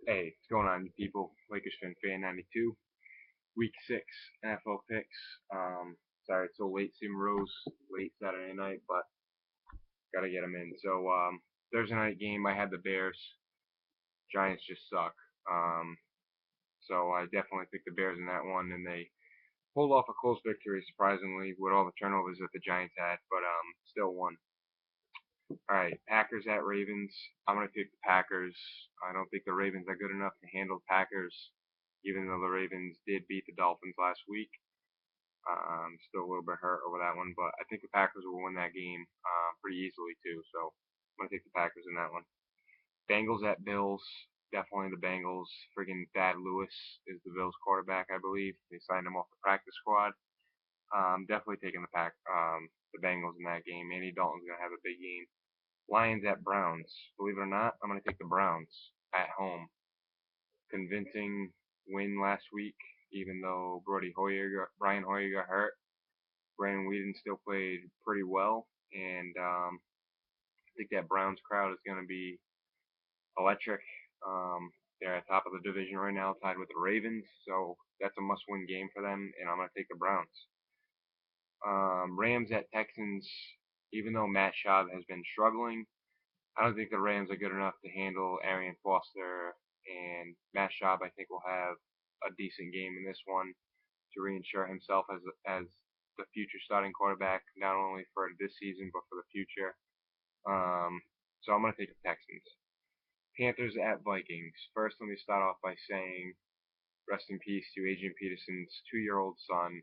Hey, what's going on, you people? Lakers fan 92, week 6 NFL picks. Sorry it's so late, seeing Rose late Saturday night, but gotta get them in. So, Thursday night game, I had the Bears. Giants just suck. Um, so I definitely picked the Bears in that one, and they pulled off a close victory, surprisingly, with all the turnovers that the Giants had, but still won. All right, Packers at Ravens. I'm gonna take the Packers. I don't think the Ravens are good enough to handle the Packers, even though the Ravens did beat the Dolphins last week. Still a little bit hurt over that one, but I think the Packers will win that game pretty easily too. So I'm gonna take the Packers in that one. Bengals at Bills. Definitely the Bengals. Friggin' Thad Lewis is the Bills quarterback, I believe. They signed him off the practice squad. Definitely taking the Bengals in that game. Andy Dalton's gonna have a big game. Lions at Browns. Believe it or not, I'm going to take the Browns at home. Convincing win last week, even though Brian Hoyer got hurt. Brandon Whedon still played pretty well, and I think that Browns crowd is going to be electric. They're at top of the division right now, tied with the Ravens, so that's a must-win game for them, and I'm going to take the Browns. Rams at Texans. Even though Matt Schaub has been struggling, I don't think the Rams are good enough to handle Arian Foster, and Matt Schaub I think will have a decent game in this one to reinsure himself as the future starting quarterback, not only for this season but for the future. So I'm going to take the Texans. Panthers at Vikings. First, let me start off by saying rest in peace to Adrian Peterson's 2-year-old son,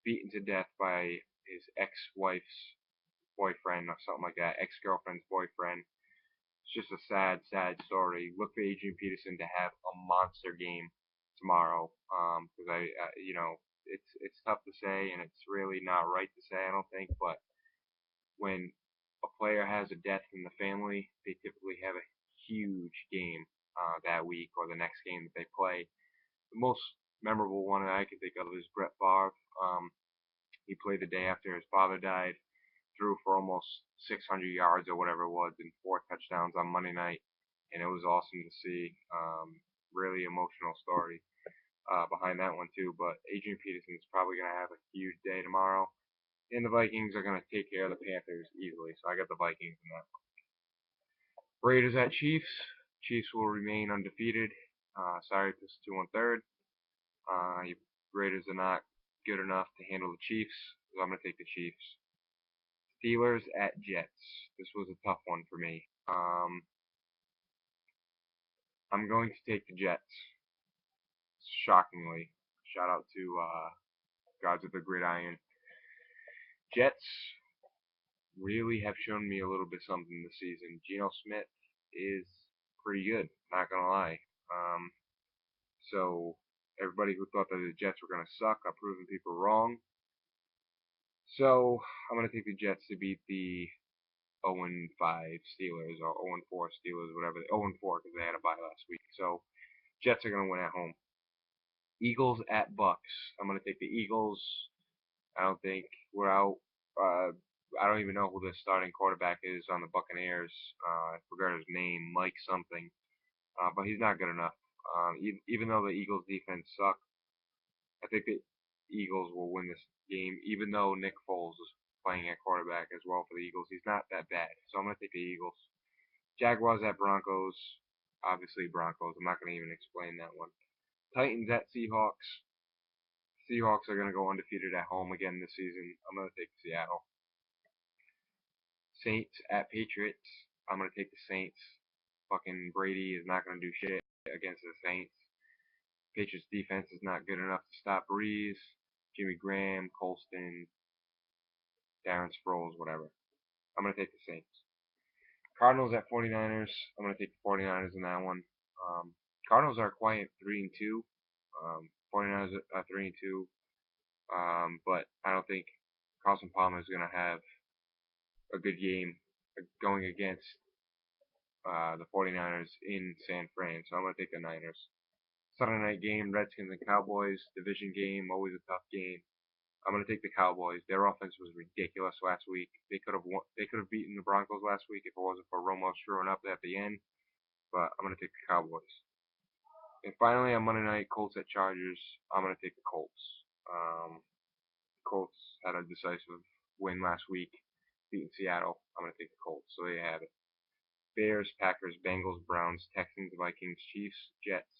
beaten to death by his ex-wife's boyfriend or something like that, ex-girlfriend's boyfriend. It's just a sad, sad story. Look for Adrian Peterson to have a monster game tomorrow. Because it's tough to say, and it's really not right to say, I don't think. But when a player has a death in the family, they typically have a huge game that week or the next game that they play. The most memorable one that I can think of is Brett Favre. He played the day after his father died, threw for almost 600 yards or whatever it was, and 4 touchdowns on Monday night, and it was awesome to see. Really emotional story behind that one too. But Adrian Peterson is probably going to have a huge day tomorrow, and the Vikings are going to take care of the Panthers easily. So I got the Vikings in that. Raiders at Chiefs. Chiefs will remain undefeated. Sorry, this is 2-1/3. Raiders are not good enough to handle the Chiefs, so I'm going to take the Chiefs. Steelers at Jets. This was a tough one for me. I'm going to take the Jets. Shockingly. Shout out to Gods of the Gridiron. Jets really have shown me a little bit something this season. Geno Smith is pretty good, not going to lie. So everybody who thought that the Jets were going to suck, I've proven people wrong. So I'm going to take the Jets to beat the 0-5 Steelers or 0-4 Steelers, whatever. 0-4 because they had a bye last week. So Jets are going to win at home. Eagles at Bucks. I'm going to take the Eagles. I don't think we're out. I don't even know who the starting quarterback is on the Buccaneers. I forgot his name, Mike something. But he's not good enough. Even though the Eagles defense suck, I think the Eagles will win this game, even though Nick Foles is playing at quarterback as well for the Eagles. He's not that bad. So I'm going to take the Eagles. Jaguars at Broncos. Obviously Broncos. I'm not going to even explain that one. Titans at Seahawks. Seahawks are going to go undefeated at home again this season. I'm going to take Seattle. Saints at Patriots. I'm going to take the Saints. Fucking Brady is not going to do shit against the Saints. Patriots defense is not good enough to stop Breeze, Jimmy Graham, Colston, Darren Sproles, whatever. I'm going to take the Saints. Cardinals at 49ers. I'm going to take the 49ers in that one. Cardinals are quiet 3-2. 49ers are 3-2. But I don't think Carson Palmer is going to have a good game going against the 49ers in San Fran. So I'm going to take the Niners. Sunday night game, Redskins and Cowboys, division game, always a tough game. I'm going to take the Cowboys. Their offense was ridiculous last week. They could have beaten the Broncos last week if it wasn't for Romo screwing up at the end. But I'm going to take the Cowboys. And finally, on Monday night, Colts at Chargers. I'm going to take the Colts. Colts had a decisive win last week, beating Seattle. I'm going to take the Colts. So they have it. Bears, Packers, Bengals, Browns, Texans, Vikings, Chiefs, Jets,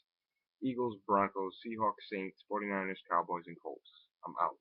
Eagles, Broncos, Seahawks, Saints, 49ers, Cowboys, and Colts. I'm out.